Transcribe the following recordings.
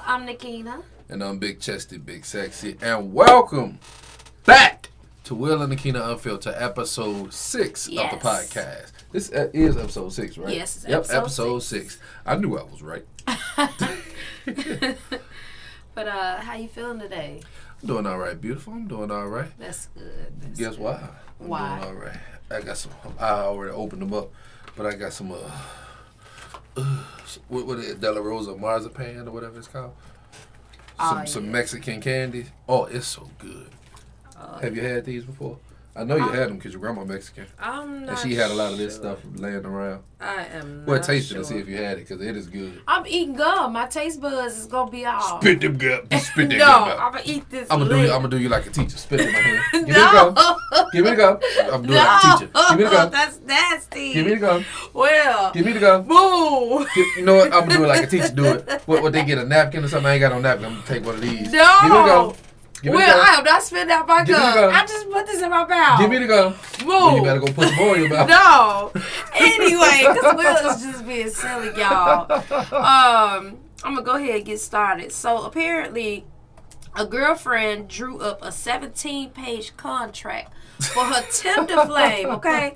I'm Nakina. And I'm Big Chesty, Big Sexy. And welcome back to Will Nakina Unfiltered, episode 6 of the podcast. This is episode 6, right? Yes, it's episode 6. I knew I was right. But how you feeling today? I'm doing all right, beautiful. I'm doing all right. That's good. Guess why? Why? I'm doing all right. I got some, I already opened them up, but I got some, what is it, De La Rosa marzipan or whatever it's called? Some Mexican candies. Oh, it's so good. Have you had these before? I know you had them because your grandma Mexican. I'm not And she had a lot of this sure. stuff laying around. I am Well, not taste it sure. and see if you had it because it is good. I'm eating gum. My taste buds is going to be off. Spit them gum. Spit that No, gum out. I'm going to eat this I'm later. gonna do you like a teacher. Spit it in my hand. Give me No. the gum. Give me the gum. I'm doing like a teacher. Give me the gum. That's nasty. Give me the gum. Well. Give me the gum. Boo. You know what? I'm gonna do it like a teacher. Do it. What they get a napkin or something? I ain't got no napkin. I'm gonna take one of these. No. Give me the gum. Give me Well, the gum. I have not spit out my Give me the gum. gum. I just put this in my mouth. Give me the gum. Move. Well, you better go put some more in your mouth. No. Anyway, because Will is just being silly, y'all. I'm going to go ahead and get started. So, apparently, a girlfriend drew up a 17-page contract for her Tinder flame, okay?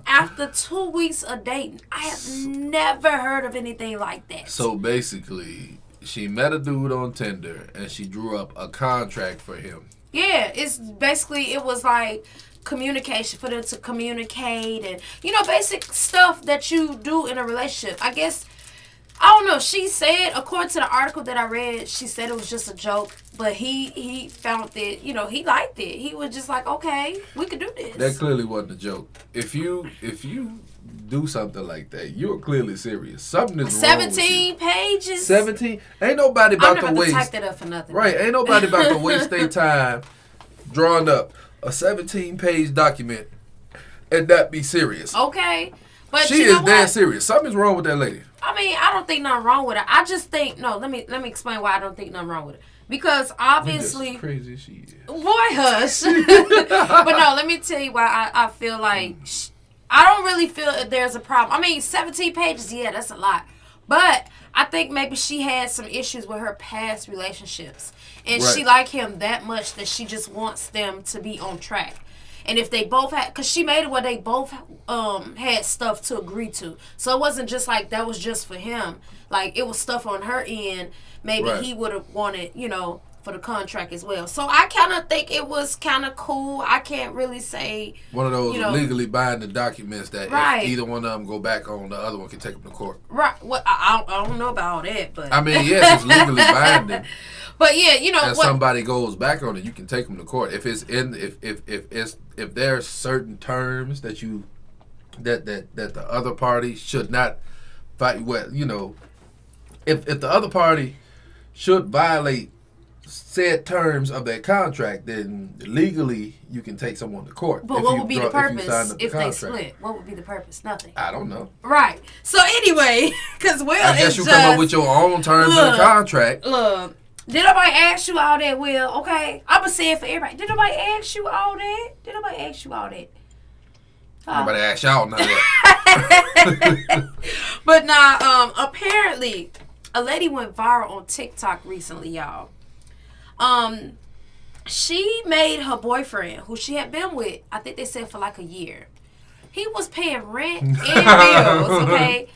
After 2 weeks of dating. I have never heard of anything like that. So basically, she met a dude on Tinder and she drew up a contract for him. Yeah, it's basically, it was like communication, for them to communicate and, basic stuff that you do in a relationship. I guess, I don't know, she said, according to the article that I read, she said it was just a joke, but he found that, he liked it. He was just like, okay, we could do this. That clearly wasn't a joke. If you do something like that, you're clearly serious. Something is wrong with you. 17 pages? 17? Ain't nobody about to waste. Type that up for nothing. Right, ain't nobody about to waste their time drawing up a 17-page document and not be serious. Okay. But she is dead serious. Something's wrong with that lady. I mean, I don't think nothing wrong with it. I just think, let me explain why I don't think nothing wrong with it. Because obviously, just crazy as she is. Boy, hush. But no, let me tell you why I feel like I don't really feel that there's a problem. I mean, 17 pages, yeah, that's a lot. But I think maybe she had some issues with her past relationships. And she liked him that much that she just wants them to be on track. And if they both had, because she made it where they both had stuff to agree to. So it wasn't just like that was just for him. Like, it was stuff on her end. Maybe he would have wanted, for the contract as well. So I kind of think it was kind of cool. I can't really say. One of those legally binding documents that if either one of them go back on, the other one can take them to court. Right. Well, I don't know about all that, but. I mean, yes, it's legally binding. But yeah, and somebody goes back on it, you can take them to court. If it's if there are certain terms that that the other party should not fight. Well, if the other party should violate said terms of that contract, then legally you can take someone to court. But what would be the purpose if they split? What would be the purpose? Nothing. I don't know. Right. So anyway, because Will, I guess you come up with your own terms of the contract. Look. Did nobody ask you all that, Will? Okay? I'm going to say it for everybody. Did nobody ask you all that? Nobody asked y'all none of that. But now, apparently, a lady went viral on TikTok recently, y'all. She made her boyfriend, who she had been with, I think they said for like a year. He was paying rent and bills, okay?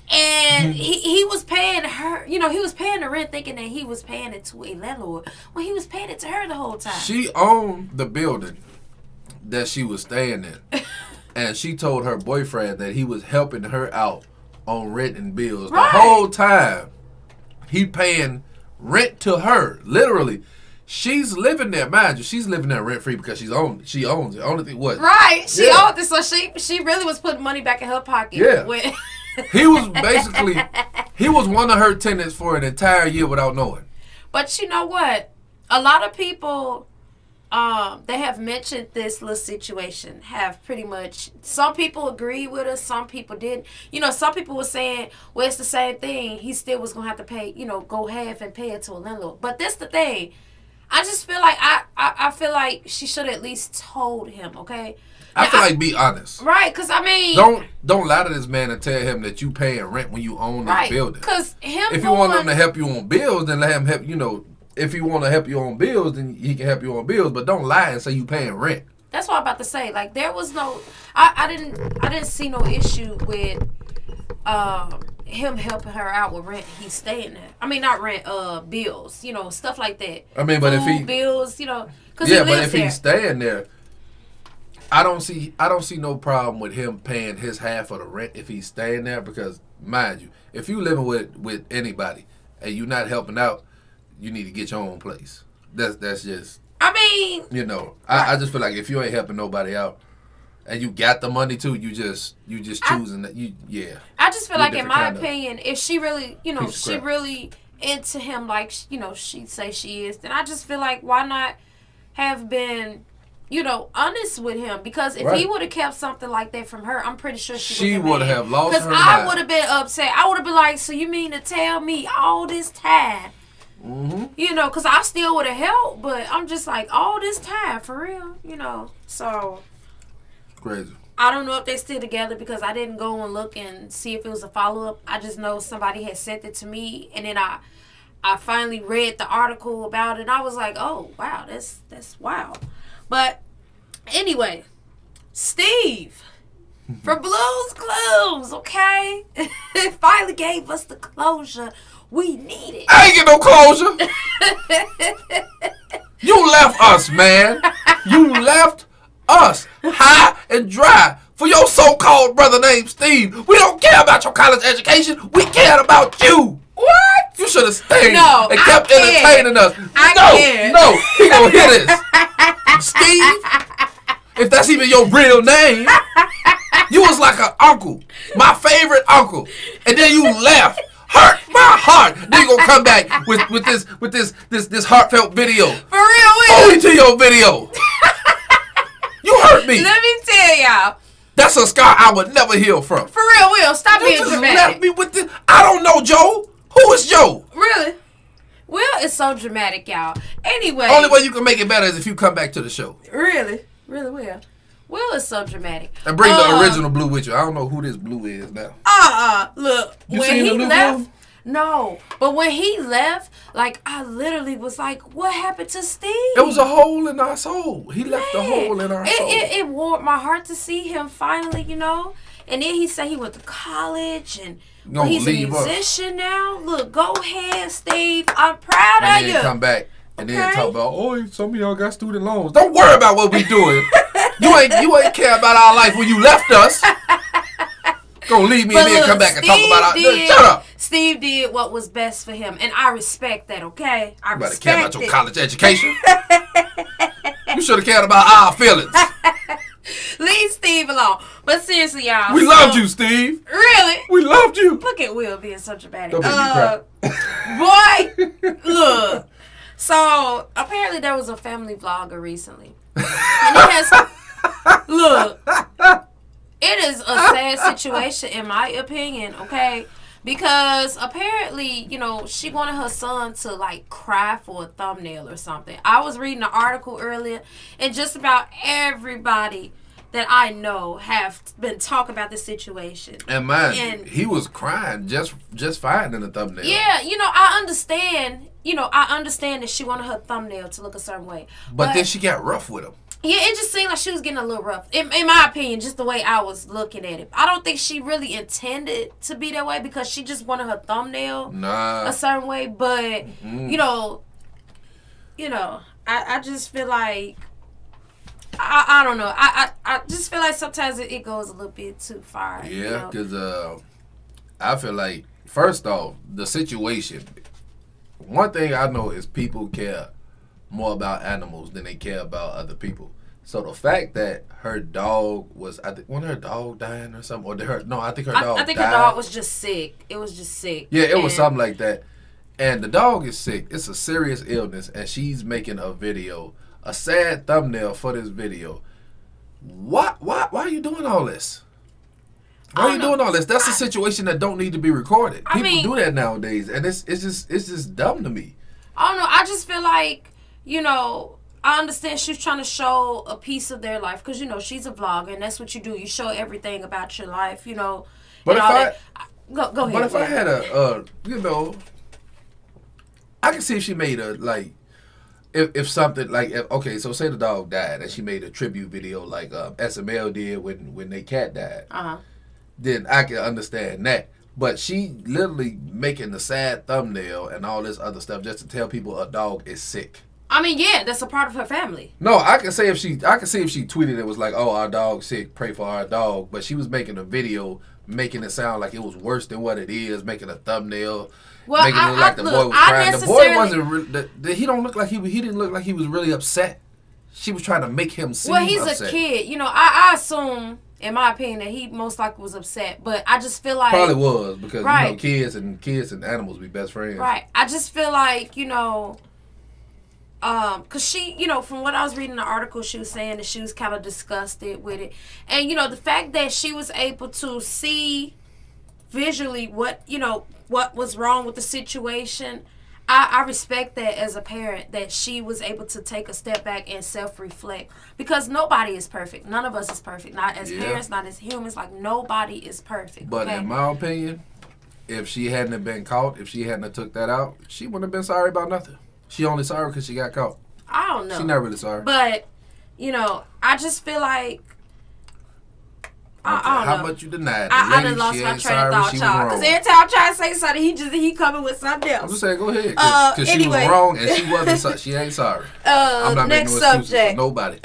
And he was paying her, he was paying the rent thinking that he was paying it to a landlord when he was paying it to her the whole time. She owned the building that she was staying in. And she told her boyfriend that he was helping her out on rent and bills. Right. The whole time, he paying rent to her. Literally. She's living there, mind you. She's living there rent free because she owns it. Only thing what? Right. She owned it, so she really was putting money back in her pocket. Yeah. When He was one of her tenants for an entire year without knowing. But you know what? A lot of people, they have mentioned this little situation, have pretty much, some people agree with us, some people didn't. Some people were saying, well, it's the same thing. He still was going to have to pay, go half and pay it to a landlord. But this the thing. I just feel like, I feel like she should have at least told him, okay? I feel like be honest. Right, because I mean... Don't lie to this man and tell him that you paying rent when you own this building. Because if you want him to help you on bills, then let him help, if you want to help you on bills, then he can help you on bills. But don't lie and say you paying rent. That's what I'm about to say. Like, there was no... I didn't see no issue with him helping her out with rent. He's staying there. I mean, not rent, bills. Stuff like that. I mean, but if he... bills, because yeah, but if he's staying there... I don't see no problem with him paying his half of the rent if he's staying there, because mind you, if you living with anybody and you not helping out, you need to get your own place. That's just, I mean, I just feel like if you ain't helping nobody out and you got the money too, you just choosing that I just feel like, in my opinion, if she really she really into him like she say she is, then I just feel like, why not have been honest with him? Because if he would have kept something like that from her, I'm pretty sure she would have lost her mind. Because I would have been upset. I would have been like, so you mean to tell me all this time? Mm-hmm. Because I still would have helped, but I'm just like, all this time, for real, so. Crazy. I don't know if they're still together because I didn't go and look and see if it was a follow-up. I just know somebody had sent it to me, and then I finally read the article about it, and I was like, oh, wow, that's wild. But anyway, Steve from Blue's Clues, okay? Finally gave us the closure we needed. I ain't get no closure. You left us, man. You left us high and dry for your so-called brother named Steve. We don't care about your college education. We cared about you. What? You should have stayed and kept entertaining us. No, he gonna hear this. Steve, if that's even your real name, you was like an uncle, my favorite uncle, and then you left, hurt my heart. Then you gonna come back with this heartfelt video. For real, Will. Only to your video. You hurt me. Let me tell y'all. That's a scar I would never heal from. For real, Will. Stop being dramatic. You left me with this. I don't know Joe. Who is Joe? Really? Will is so dramatic, y'all. Anyway. Only way you can make it better is if you come back to the show. Really? Really, Will. Will is so dramatic. And bring the original Blue with you. I don't know who this Blue is now. Look. You when seen he the new left... Blue? No. But when he left, like, I literally was like, what happened to Steve? It was a hole in our soul. He left a hole in our soul. It warmed my heart to see him finally, And then he said he went to college and... Well, he's a musician now. Look, go ahead, Steve. I'm proud of you. And then come back and then talk about, some of y'all got student loans. Don't worry about what we doing. you ain't care about our life when you left us. Gonna leave me and then come back and talk about our... Shut up. Steve did what was best for him, and I respect that, okay? I respect it. You better care about your college education. You should have cared about our feelings. Leave Steve alone. But seriously, y'all. We loved you, Steve. Really? We loved you. Look at Will being so dramatic. Don't make me cry. Boy, look. So, apparently there was a family vlogger recently. And it has... Look. It is a sad situation, in my opinion, okay? Because apparently, she wanted her son to, like, cry for a thumbnail or something. I was reading an article earlier, and just about everybody that I know have been talking about this situation. And he was crying just fine in the thumbnail. Yeah, I understand. I understand that she wanted her thumbnail to look a certain way. But then she got rough with him. Yeah, it just seemed like she was getting a little rough. In my opinion, just the way I was looking at it. I don't think she really intended to be that way because she just wanted her thumbnail a certain way. But, I just feel like, I don't know. I just feel like sometimes it goes a little bit too far. Yeah, because I feel like, first off, the situation. One thing I know is people care more about animals than they care about other people. So the fact that her dog was, I think, wasn't her dog dying or something? I think her dog died. I think her dog was just sick. It was just sick. Yeah, it was something like that. And the dog is sick. It's a serious illness, and she's making a video, a sad thumbnail for this video. Why are you doing all this? Why are you doing all this? That's a situation that don't need to be recorded. People do that nowadays, and it's just dumb to me. I don't know. I just feel like, I understand she's trying to show a piece of their life because, you know, she's a vlogger and that's what you do. You show everything about your life, you know. But if Go ahead. But if I had you know, I can see if she made a, like, if something, like, okay, so say the dog died and she made a tribute video like SML did when their cat died. Uh-huh. Then I can understand that. But she literally making the sad thumbnail and all this other stuff just to tell people a dog is sick. I mean, yeah, that's a part of her family. No, I can see if she tweeted it was like, oh, our dog's sick, pray for our dog. But she was making a video, making it sound like it was worse than what it is, making a thumbnail, making it look like the boy was crying. The boy wasn't. He don't look like he didn't look like he was really upset. She was trying to make him seem upset. Well, he's a kid. You know, I assume, in my opinion, that he most likely was upset. But I just feel like probably was because you know kids and animals be best friends. Right. I just feel like, you know. Cause she, you know, from what I was reading the article, she was saying that she was kind of disgusted with it, and you know, the fact that she was able to see visually what was wrong with the situation, I respect that as a parent, that she was able to take a step back and self-reflect, because nobody is perfect. None of us is perfect. Not as parents, not as humans. Like, nobody is perfect. But in my opinion, if she hadn't have been caught, if she hadn't have took that out, she wouldn't have been sorry about nothing. She only sorry because she got caught. I don't know. She not really sorry. But, you know, I just feel like, I don't know. How much you denied? I done lost my train of thought, y'all. Because every time I try to say something, he coming with something else. I'm just saying, go ahead. Because anyway. She was wrong and she wasn't. She ain't sorry. I'm not next making no excuses subject. for nobody.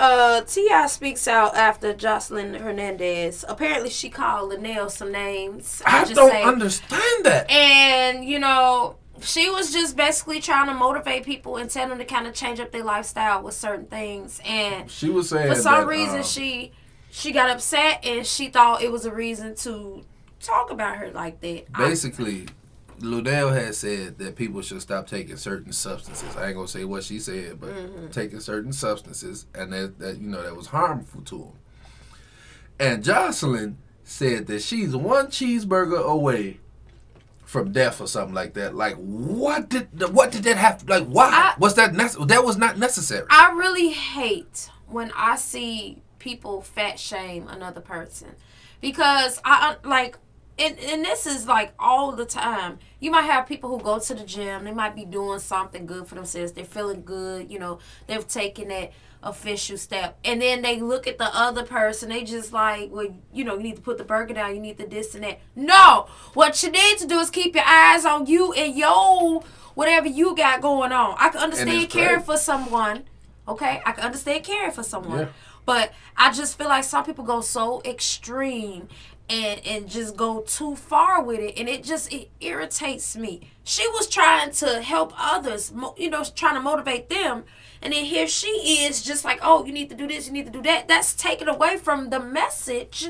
T.I. speaks out after Joseline Hernandez. Apparently, she called Lunell some names. I don't understand that. And, you know, she was just basically trying to motivate people and tell them to kind of change up their lifestyle with certain things. And she was saying for some reason, she got upset and she thought it was a reason to talk about her like that. Basically, Lunell had said that people should stop taking certain substances. I ain't gonna say what she said, but taking certain substances, and that you know that was harmful to them. And Joseline said that she's one cheeseburger away from death or something like that. Like, what did that have? Like, why was that? That was not necessary. I really hate when I see people fat shame another person, because I like, and this is like all the time. You might have people who go to the gym. They might be doing something good for themselves. They're feeling good. You know, they've taken that official step, and then they look at the other person. They just like, well, you know, you need to put the burger down. You need to this and that. No, what you need to do is keep your eyes on you and your whatever you got going on. I can understand caring for someone. Okay, I can understand caring for someone. Yeah. But I just feel like some people go so extreme and just go too far with it, and it irritates me. She was trying to help others, you know, trying to motivate them, and then here she is just like, oh, you need to do this, you need to do that. That's taken away from the message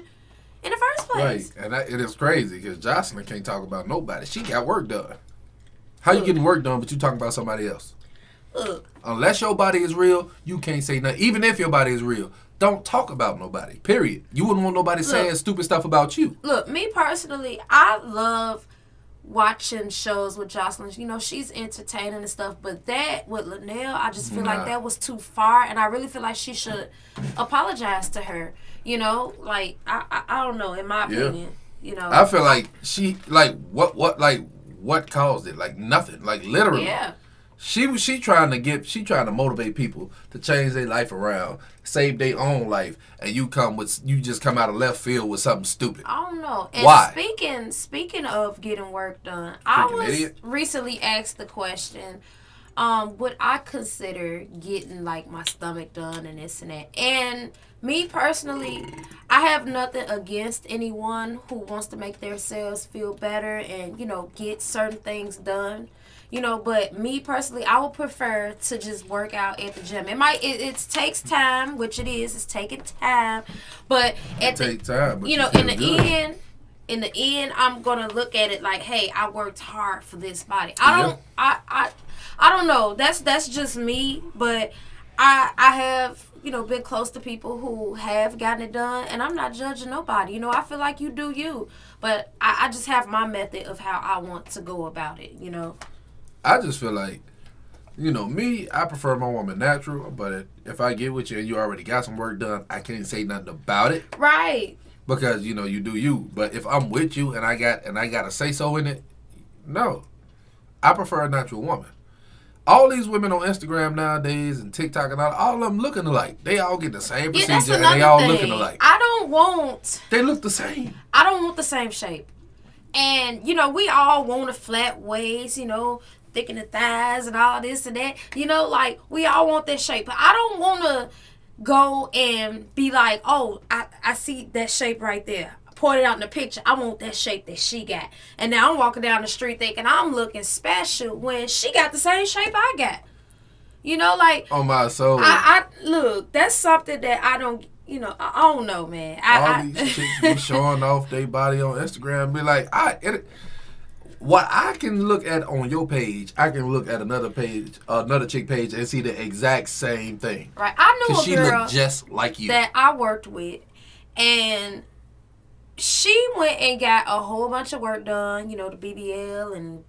in the first place. Right, and it is crazy because Joseline can't talk about nobody. She got work done. How you getting work done, but you talking about somebody else? Unless your body is real, you can't say nothing. Even if your body is real, don't talk about nobody. Period. You wouldn't want nobody saying stupid stuff about you. Look, me personally, I love watching shows with Joseline. You know, she's entertaining and stuff, but that with Lunell, I just feel like that was too far, and I really feel like she should apologize to her. You know, like I don't know, in my opinion. You know, I feel like she what caused it? Like nothing. Like literally. Yeah. She trying to motivate people to change their life around, save their own life, and you just come out of left field with something stupid. I don't know. And why? Speaking of getting work done, I was recently asked the question, would I consider getting like my stomach done and this and that? And me personally, I have nothing against anyone who wants to make themselves feel better and, you know, get certain things done. You know, but me personally, I would prefer to just work out at the gym. It takes time, which it is. It's taking time, but in the end, I'm gonna look at it like, hey, I worked hard for this body. I don't know. That's just me, but I have, you know, been close to people who have gotten it done, and I'm not judging nobody. You know, I feel like you do you, but I just have my method of how I want to go about it. You know. I just feel like Me, I prefer my woman natural, but if I get with you and you already got some work done, I can't say nothing about it. Right. Because, you do you. But if I'm with you and I got a say-so in it, no. I prefer a natural woman. All these women on Instagram nowadays and TikTok and all of them looking alike. They all get the same procedure and they all looking alike. They look the same. I don't want the same shape. And, we all want a flat waist, thick in the thighs and all this and that. We all want that shape. But I don't want to go and be like, oh, I see that shape right there. Point it out in the picture. I want that shape that she got. And now I'm walking down the street thinking I'm looking special when she got the same shape I got. On my soul. I look, that's something that I don't, I don't know, man. All these chicks be showing off their body on Instagram and be like, what I can look at on your page, I can look at another chick page and see the exact same thing. Right. I knew a she girl looked just like you that I worked with, and she went and got a whole bunch of work done, the BBL and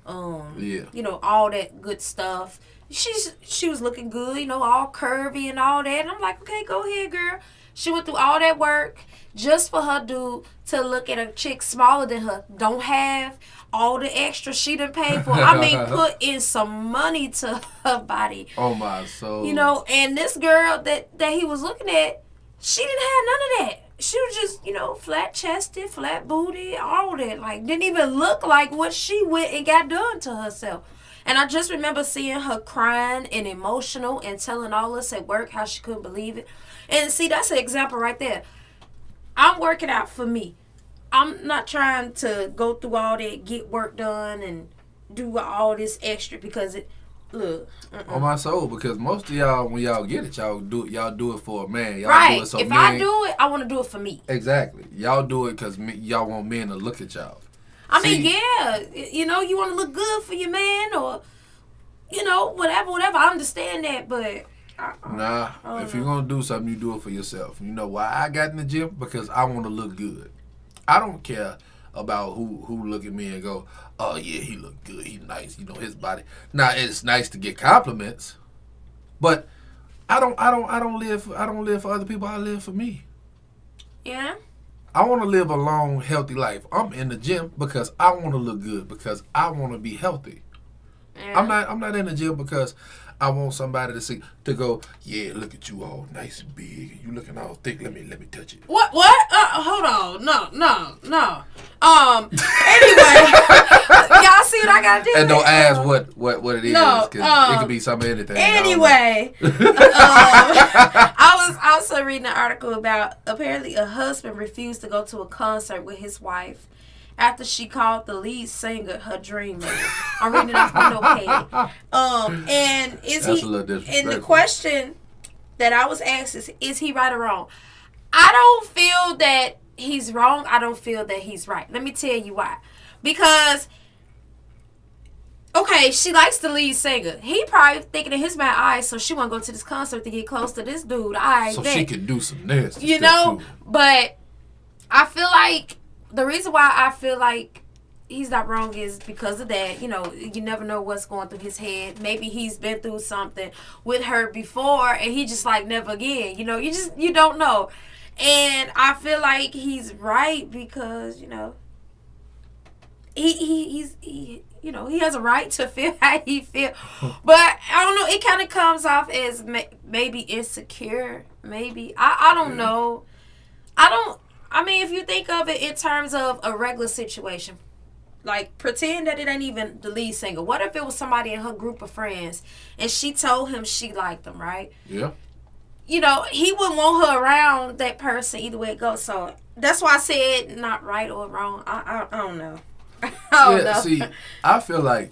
all that good stuff. She was looking good, all curvy and all that. And I'm like, okay, go ahead, girl. She went through all that work just for her dude to look at a chick smaller than her. Don't have all the extra she done paid for. I mean, put in some money to her body. Oh, my soul. And this girl that he was looking at, she didn't have none of that. She was just, flat-chested, flat-booty, all that. Like, didn't even look like what she went and got done to herself. And I just remember seeing her crying and emotional and telling all us at work how she couldn't believe it. And see, that's an example right there. I'm working out for me. I'm not trying to go through all that, get work done, and do all this extra because look. On my soul, because most of y'all, when y'all get it, y'all do it for a man. Y'all right. Do it so if men, I do it, I want to do it for me. Exactly. Y'all do it because y'all want men to look at y'all. I mean, yeah. You want to look good for your man or, whatever. I understand that, but... if you're going to do something, you do it for yourself. You know why I got in the gym? Because I want to look good. I don't care about who look at me and go, oh yeah, he look good, he nice, his body. Now it's nice to get compliments, but I don't live for other people. I live for me. Yeah. I want to live a long, healthy life. I'm in the gym because I want to look good, because I want to be healthy. Yeah. I'm not in the gym because I want somebody to go, yeah, look at you all nice and big, and you looking all thick. Let me touch it. What? Hold on. No. Anyway, y'all see what I gotta do? And don't ask what it is, because it could be some anything. Anyway, I was also reading an article about apparently a husband refused to go to a concert with his wife after she called the lead singer her dream man. I'm reading it off my notepad. And That's a little disrespectful. And the question that I was asked is he right or wrong? I don't feel that he's wrong. I don't feel that he's right. Let me tell you why. Because, okay, she likes the lead singer. He probably thinking in his mind, all right, so she want to go to this concert to get close to this dude. All right, so she can do some nasty stuff too. But I feel like the reason why I feel like he's not wrong is because of that. You never know what's going through his head. Maybe he's been through something with her before and he just like never again. You don't know. And I feel like he's right because, he has a right to feel how he feel. But I don't know, it kind of comes off as maybe insecure, maybe. I don't know. I mean, if you think of it in terms of a regular situation, like pretend that it ain't even the lead singer. What if it was somebody in her group of friends and she told him she liked him, right? Yeah. He wouldn't want her around that person either way it goes. So that's why I said not right or wrong. I don't know. I don't know. See, I feel like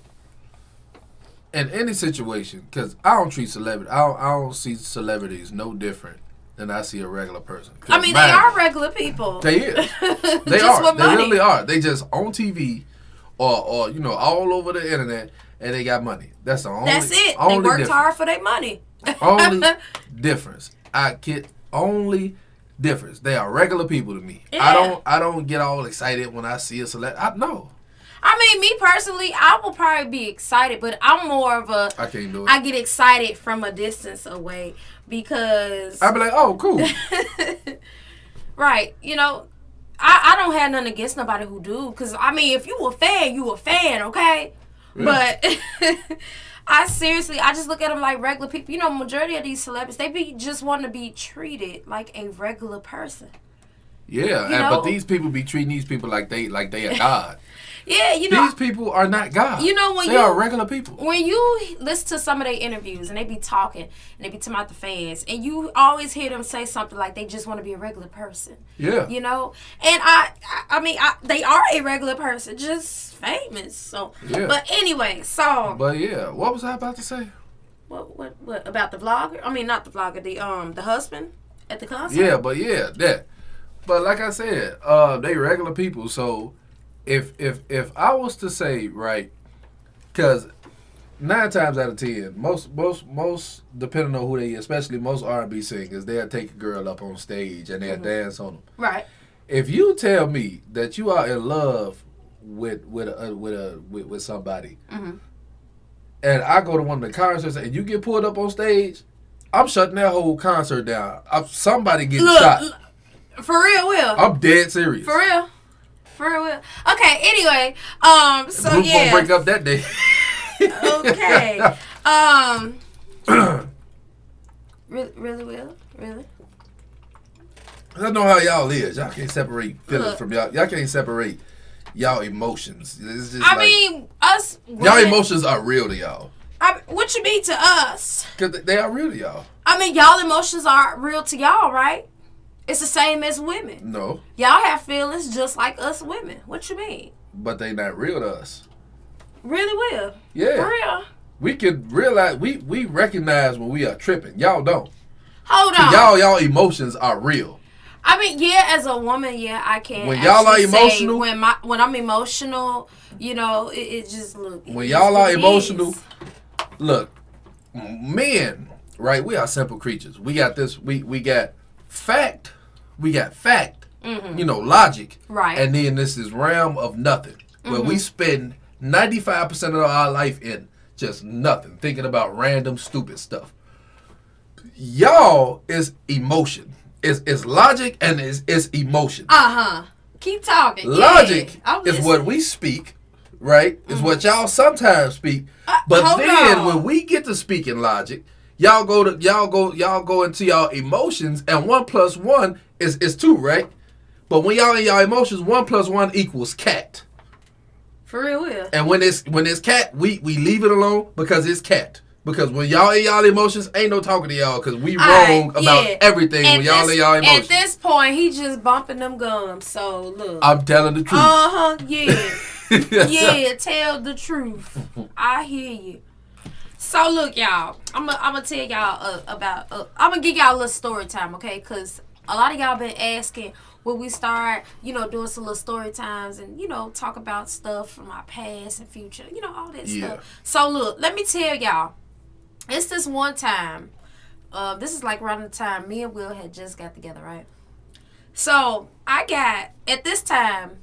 in any situation, because I don't treat celebrities, I don't see celebrities no different than I see a regular person. I mean, they are regular people. They is. They are. They really are. They just on TV or all over the internet, and they got money. That's the only. That's it. They worked hard for their money. Only difference. Only difference. They are regular people to me. Yeah. I don't get all excited when I see a celebrity. No. I mean, me personally, I will probably be excited, but I'm more of a... I can't do it. I get excited from a distance away because... I'd be like, oh, cool. Right. You know, I don't have nothing against nobody who do. Because, I mean, if you a fan, you a fan, okay? Yeah. But... I just look at them like regular people. You know, majority of these celebrities, they be just want to be treated like a regular person. Yeah, but these people be treating these people like they are God. Yeah, you know. These people are not God. You know, when they are regular people. When you listen to some of their interviews and they be talking and they be talking about the fans, and you always hear them say something like they just want to be a regular person. Yeah. You know? And I mean, they are a regular person, just famous. So, yeah. But anyway, so. But yeah, what was I about to say? What about the vlogger? I mean, not the vlogger, the husband at the concert. Yeah, that. But like I said, they regular people, so. If I was to say, right, because 9 times out of 10, most depending on who they, especially most R&B singers, they'll take a girl up on stage and they'll dance on them. Right. If you tell me that you are in love with somebody, and I go to one of the concerts and you get pulled up on stage, I'm shutting that whole concert down. Somebody getting shot. For real, Will. I'm dead serious. For real. For real. Okay, anyway, so Group yeah. won't break up that day. Okay. Really, Will? Really? I know how y'all is. Y'all can't separate feelings from y'all. Y'all can't separate y'all emotions. It's just I mean, us women, y'all emotions are real to y'all. What you mean to us? Because they are real to y'all. I mean, y'all emotions are real to y'all, right? It's the same as women. No. Y'all have feelings just like us women. What you mean? But they not real to us. Really, Will? Yeah. For real? We can realize, we recognize when we are tripping. Y'all don't. Hold on. Y'all emotions are real. I mean, yeah, as a woman, yeah, I can. When y'all are emotional. When I'm emotional, you know, it just look. When y'all are emotional, look, men, right, we are simple creatures. We got this, we got fact, you know, logic. Right. And then this is realm of nothing, where we spend 95% of our life in just nothing, thinking about random, stupid stuff. Y'all is emotion. It's logic and it's emotion. Keep talking. Logic is what we speak, right? Is what y'all sometimes speak. But then when we get to speaking logic, y'all go into y'all emotions, and 1 + 1 is 2, right? But when y'all in y'all emotions, 1 + 1 = cat. For real, Will. And when it's cat, we leave it alone because it's cat. Because when y'all in y'all emotions, ain't no talking to y'all because we wrong about everything when y'all in y'all emotions. At this point, he just bumping them gums. So look, I'm telling the truth. Yeah. Yeah, tell the truth. I hear you. So look, y'all, I'm gonna tell y'all I'm gonna give y'all a little story time, okay? Because a lot of y'all been asking when we start, you know, doing some little story times and, you know, talk about stuff from our past and future, you know, all that stuff. So look, let me tell y'all, it's this one time, this is like around the time me and Will had just got together, right? So I got, at this time,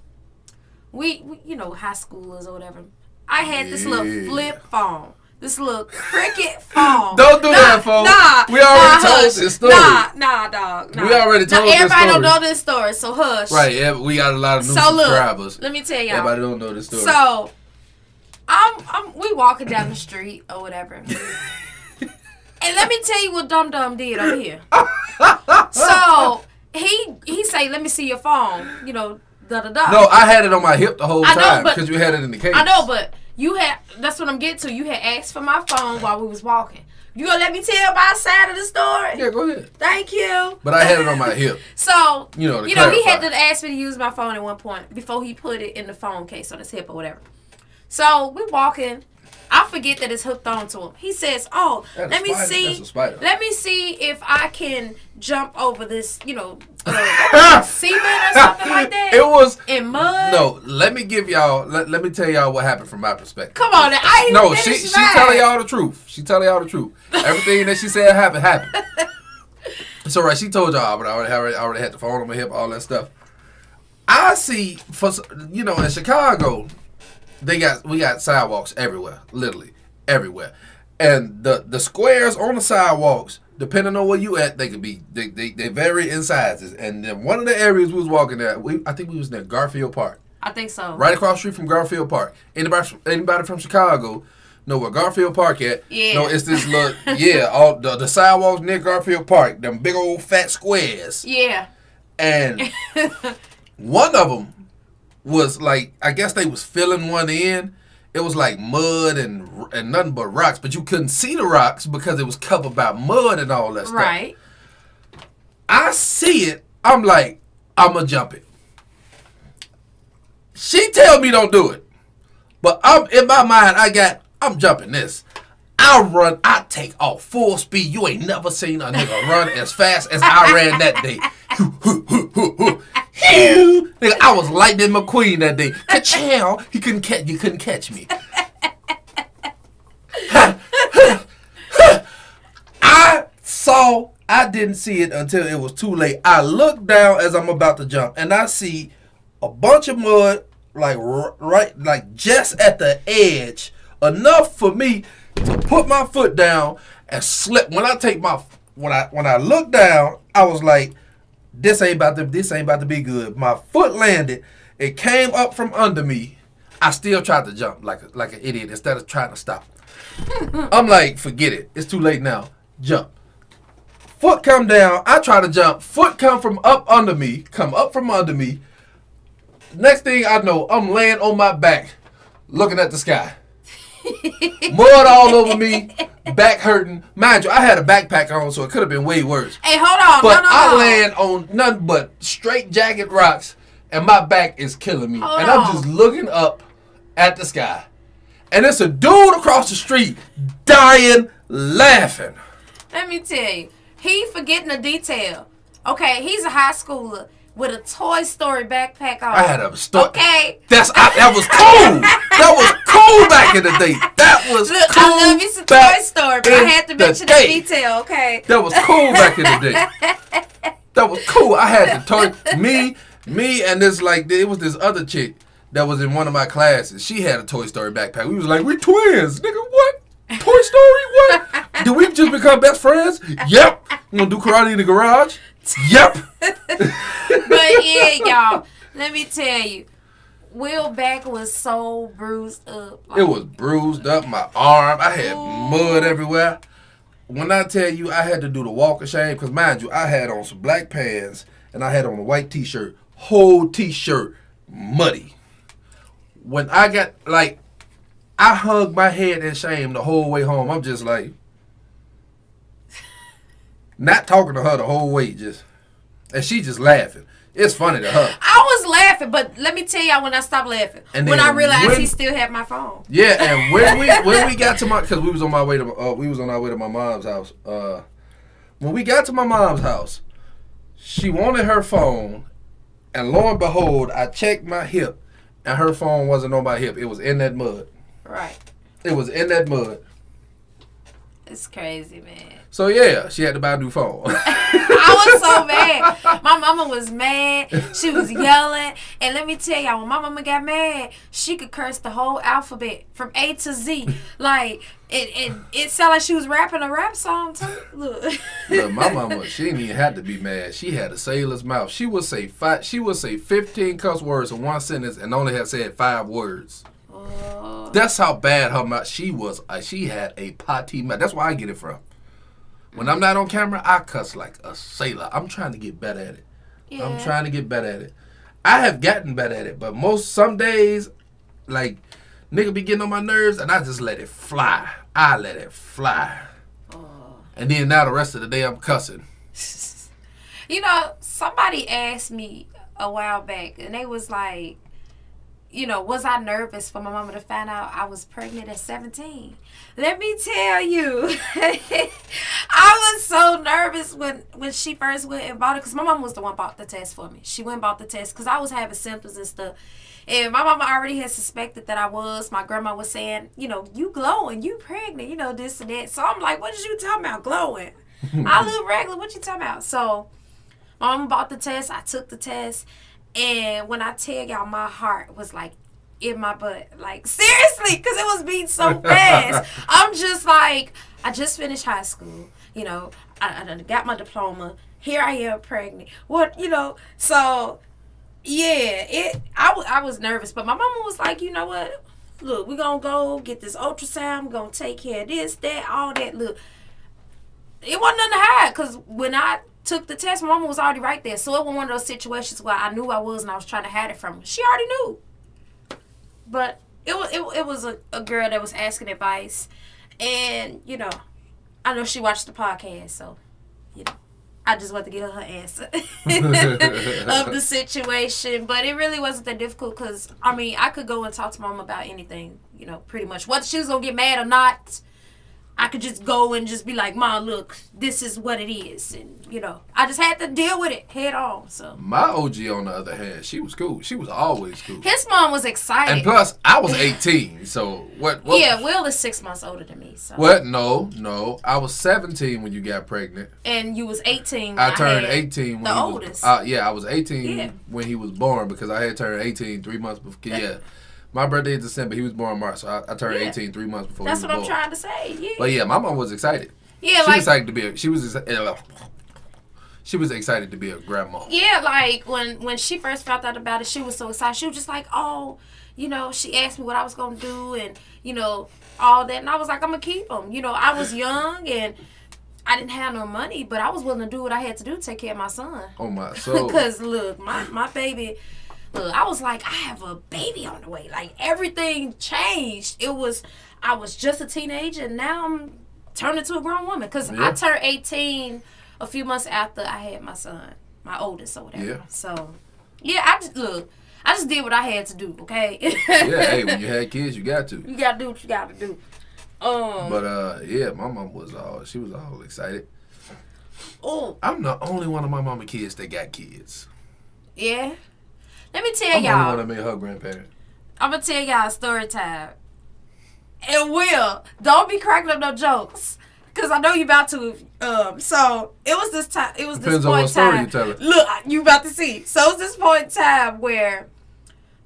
we you know, high schoolers or whatever, I had this little flip phone. This little cricket phone. Don't do that, folks. We already told this story. Dog. We already told this story. Everybody don't know this story, so hush. Right, yeah, we got a lot of new subscribers. Look, let me tell y'all. Everybody don't know this story. So, we walking down the street or whatever. And let me tell you what Dum Dum did over here. So, he say, let me see your phone, you know, da-da-da. No, I had it on my hip the whole time because you had it in the case. I know, but that's what I'm getting to. You had asked for my phone while we was walking. You gonna let me tell my side of the story? Yeah, go ahead. Thank you. But I had it on my hip. So, you know, he had to ask me to use my phone at one point before he put it in the phone case on his hip or whatever. So, we walking. I forget that it's hooked on to him. He says, let me see if I can jump over this, you know, cement or something like that. It was in mud. No, let me give y'all. Let me tell y'all what happened from my perspective. Come on, she telling y'all the truth. She telling y'all the truth. Everything that she said happened. So right, she told y'all, but I already had the phone on my hip, all that stuff. I see in Chicago. we got sidewalks everywhere, literally everywhere, and the squares on the sidewalks, depending on where you at, they could be they vary in sizes. And then one of the areas we was walking at, I think we was near Garfield Park. I think so. Right across the street from Garfield Park. Anybody from Chicago know where Garfield Park at? Yeah. No, it's this little all the sidewalks near Garfield Park, them big old fat squares. Yeah. And one of them was like, I guess they was filling one in. It was like mud and nothing but rocks, but you couldn't see the rocks because it was covered by mud and all that stuff. Right. I see it. I'm like, I'm going to jump it. She tell me don't do it. But in my mind, I'm jumping this. I take off full speed. You ain't never seen a nigga run as fast as I ran that day. Nigga, I was Lightning McQueen that day. Ka-chow. You couldn't catch me. I didn't see it until it was too late. I look down as I'm about to jump, and I see a bunch of mud, like just at the edge, enough for me to put my foot down and slip. When I looked down, I was like, this ain't about to be good. My foot landed. It came up from under me. I still tried to jump like an idiot instead of trying to stop. I'm like, forget it. It's too late now. Jump. Foot come down. I try to jump. Foot come up from under me. Next thing I know, I'm laying on my back, looking at the sky. Mud all over me, back hurting. Mind you, I had a backpack on, so it could have been way worse. Hey, hold on. But I land on nothing but straight jagged rocks, and my back is killing me. I'm just looking up at the sky. And it's a dude across the street dying laughing. Let me tell you, he forgetting a detail. Okay, he's a high schooler with a Toy Story backpack on. I had a story. Okay. That was cool. That was cool back in the day. That was Look, cool. I love you some Toy Story, but I had to mention that detail, okay? That was cool back in the day. That was cool. I had the toy. Me and this, like, it was this other chick that was in one of my classes. She had a Toy Story backpack. We was like, we twins. Nigga, what? Toy Story? What? Did we just become best friends? Yep. You gonna do karate in the garage? Yep. But yeah, y'all, let me tell you, Will's back was so bruised up. It was bruised up, my arm. I had mud everywhere. When I tell you I had to do the walk of shame, because mind you, I had on some black pants and I had on a white t-shirt. Whole t-shirt muddy. When I got, like, I hugged my head in shame the whole way home. I'm just like, not talking to her the whole way, and she just laughing. It's funny to her. I was laughing, but let me tell y'all when I stopped laughing. And when I realized he still had my phone. Yeah, and when we got to because we was on our way to my mom's house. When we got to my mom's house, she wanted her phone, and lo and behold, I checked my hip, and her phone wasn't on my hip. It was in that mud. Right. It was in that mud. It's crazy, man. So yeah, she had to buy a new phone. I was so mad. My mama was mad. She was yelling. And let me tell y'all, when my mama got mad, she could curse the whole alphabet from A to Z. Like, it sounded like she was rapping a rap song too. Look, my mama, she didn't even have to be mad. She had a sailor's mouth. She would say 15 cuss words in one sentence and only had said 5 words. That's how bad her mouth. She was. She had a potty mouth. That's where I get it from. When I'm not on camera, I cuss like a sailor. I'm trying to get better at it. Yeah. I'm trying to get better at it. I have gotten better at it, but some days, like, nigga be getting on my nerves, and I just let it fly. I let it fly. And then now the rest of the day, I'm cussing. You know, somebody asked me a while back, and they was like, you know, was I nervous for my mama to find out I was pregnant at 17? Let me tell you, I was so nervous when she first went and bought it, because my mama was the one bought the test for me. She went and bought the test because I was having symptoms and stuff. And my mama already had suspected that I was. My grandma was saying, you know, you glowing, you pregnant, you know, this and that. So I'm like, what is you talking about, glowing? I look regular, what you talking about? So my mama bought the test, I took the test. And when I tell y'all, my heart was like in my butt. Like, seriously, because it was beating so fast. I'm just like, I just finished high school. You know, I got my diploma. Here I am pregnant. What, you know, so, yeah, I was nervous. But my mama was like, you know what? Look, we're going to go get this ultrasound. We're going to take care of this, that, all that. Look, it wasn't nothing to hide because when I took the test, my mama was already right there. So it was one of those situations where I knew I was and I was trying to hide it from her. She already knew. But it was a girl that was asking advice. And, you know, I know she watched the podcast. So, you know, I just wanted to give her answer of the situation. But it really wasn't that difficult because, I mean, I could go and talk to mom about anything, you know, pretty much. Whether she was going to get mad or not, I could just go and just be like, Mom, look, this is what it is. And, you know, I just had to deal with it head on. So my OG, on the other hand, she was cool. She was always cool. His mom was excited. And plus, I was 18. So what? Yeah, Will is 6 months older than me. So. What? No. I was 17 when you got pregnant. And you was 18 when I turned 18 when the he oldest. Yeah, I was 18 when he was born because I had turned 18 3 months before. Yeah. My birthday is December. He was born in March, so I turned 18 3 months before. That's he what was I'm born. trying to say. Yeah. But yeah, my mom was excited. Yeah, she was excited to be. She was excited to be a grandma. Yeah, like when she first found out about it, she was so excited. She was just like, oh, you know, she asked me what I was gonna do and you know all that, and I was like, I'm gonna keep them. You know, I was young and I didn't have no money, but I was willing to do what I had to do to take care of my son. Oh my soul. Because look, my baby. Look, I was like, I have a baby on the way. Like, everything changed. I was just a teenager, and now I'm turning to a grown woman. Because I turned 18 a few months after I had my son, my oldest or whatever. Yeah. So, yeah, I just did what I had to do, okay? Yeah, hey, when you had kids, you got to. You got to do what you got to do. But, yeah, my mom was all excited. Oh. I'm the only one of my mama kids that got kids. Yeah. Let me tell I'm y'all. the only one that made her grandparent. I'm going to tell y'all a story time. And Will, don't be cracking up no jokes. Because I know you about to. So, it was this time. It was Depends this point in time. on what story you tell it. Look, you about to see. So, it was this point in time where,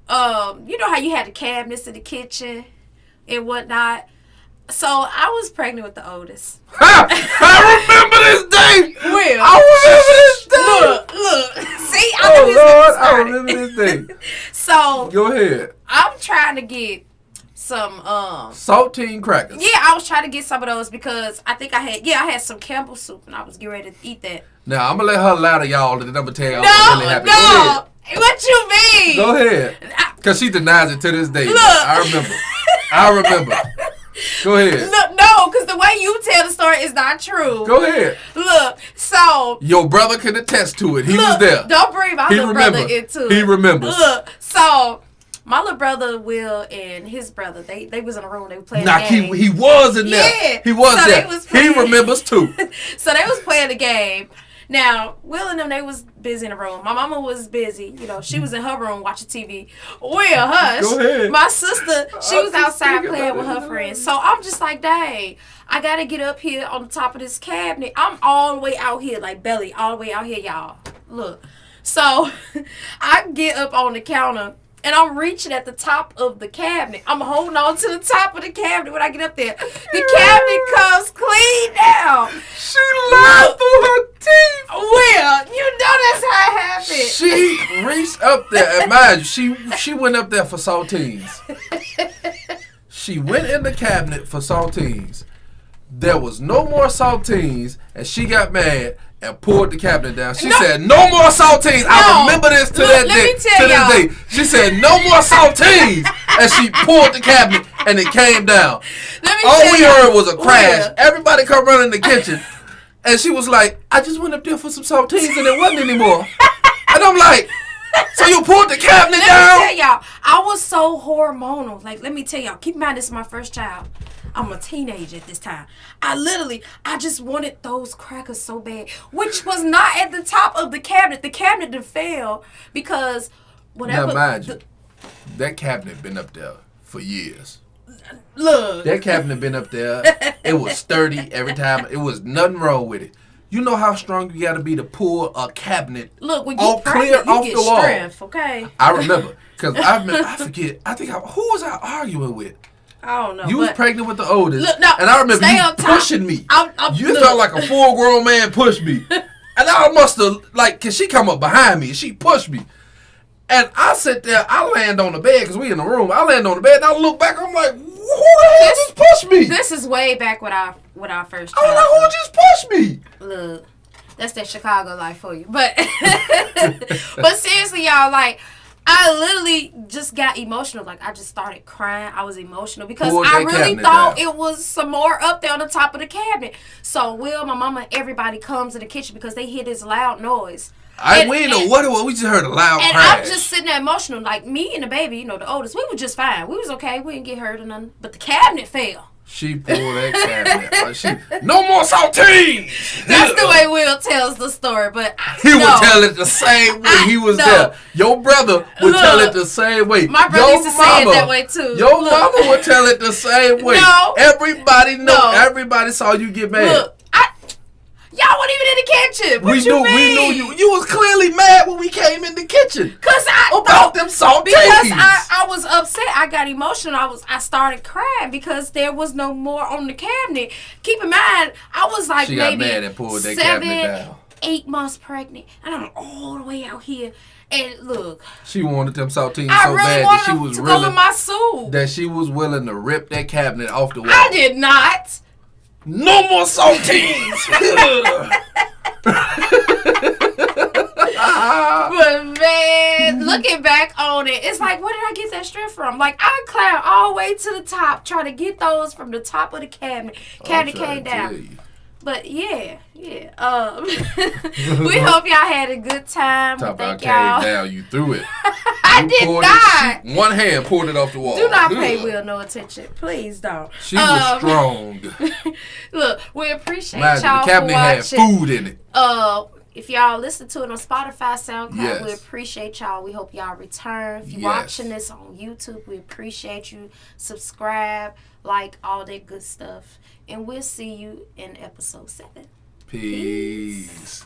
you know how you had the cabinets in the kitchen and whatnot. So, I was pregnant with the oldest. I remember this day. Will. I remember this day. Look. See, I remember this day. So, go ahead. I'm trying to get some saltine crackers. Yeah, I was trying to get some of those because I think I had some Campbell soup and I was getting ready to eat that. Now I'm gonna let her lie to y'all and then I'm gonna tell y'all what really happened. No, what you mean? Go ahead. Cause she denies it to this day. Look. I remember. Go ahead. Look, no, because the way you tell the story is not true. Go ahead. Look, so your brother can attest to it. He was there. Don't bring my little brother into it. He remembers. Look, so my little brother Will and his brother, they was in a room. They were playing. Nah, he was in there. Yeah, he was there. He remembers too. So they was playing the game. Now, Will and them, they was busy in the room. My mama was busy. You know, she was in her room watching TV. Will, hush. Go ahead. My sister, she was outside playing with her friends. So I'm just like, dang, I got to get up here on the top of this cabinet. I'm all the way out here, like belly, all the way out here, y'all. Look. So I get up on the counter. And I'm reaching at the top of the cabinet. I'm holding on to the top of the cabinet when I get up there. The cabinet comes clean down. She lied through her teeth. Will, you know that's how it happened. She reached up there. And mind you, she went up there for saltines. She went in the cabinet for saltines. There was no more saltines. And she got mad and pulled the cabinet down. She said, no more saltines. I remember this to this day. She said, no more saltines. And she pulled the cabinet and it came down. All we heard was a crash. Everybody come running in the kitchen. And she was like, I just went up there for some saltines and it wasn't anymore. And I'm like, so you pulled the cabinet down? Let me tell y'all, I was so hormonal. Like, let me tell y'all, keep in mind this is my first child. I'm a teenager at this time. I just wanted those crackers so bad, which was not at the top of the cabinet. The cabinet done fell because whatever. Now, mind you, that cabinet been up there for years. Look. That cabinet been up there. It was sturdy every time. It was nothing wrong with it. You know how strong you got to be to pull a cabinet. Look, when you pregnant, you get strength, okay? I remember because I forget. I think who was I arguing with? I don't know. You was pregnant with the oldest, look, no, and I remember you pushing me. You look. felt like a full-grown man pushed me, and I must have cause she come up behind me and she pushed me, and I sit there. I land on the bed because we in the room. I land on the bed and I look back. I'm like, who the hell just pushed me? This is way back with our first child. I was like, who just pushed me? Look, that's that Chicago life for you. But seriously, y'all, I literally just got emotional. I just started crying. I was emotional because I really thought it was some more up there on the top of the cabinet. So Will, my mama, everybody comes in the kitchen because they hear this loud noise. We didn't know what it was. We just heard a loud crash. And I'm just sitting there emotional. Me and the baby, the oldest, we were just fine. We was okay. We didn't get hurt or nothing. But the cabinet fell. She pulled that cabinet. No more saltines. That's the way Will tells the story. But he would tell it the same way he was there. Your brother would tell it the same way. My brother used to say it that way too. Your mama would tell it the same way. No. Everybody know. Everybody saw you get mad. Look, y'all weren't even in the kitchen. What you mean? We knew you. You was clearly mad when we came in the kitchen. About them saltines. Because I was upset. I got emotional. I started crying because there was no more on the cabinet. Keep in mind, I was she maybe got mad and pulled that cabinet down. 8 months pregnant, and I'm all the way out here. And look, she wanted them saltines so really bad that she was willing to go in my soup. That she was willing to rip that cabinet off the wall. I did not. No more saltines. But man, looking back on it, it's where did I get that strength from? I climbed all the way to the top, trying to get those from the top of the cabinet. Cabinet came down. But yeah. We hope y'all had a good time. Top about came down, you threw it. I did not. One hand pulled it off the wall. Do not pay Will no attention. Please don't. She was strong. Look, we appreciate y'all the cabinet for watching. had food in it. If y'all listen to it on Spotify, SoundCloud, we appreciate y'all. We hope y'all return. If you're watching this on YouTube, we appreciate you. Subscribe, all that good stuff. And we'll see you in episode 7. Peace.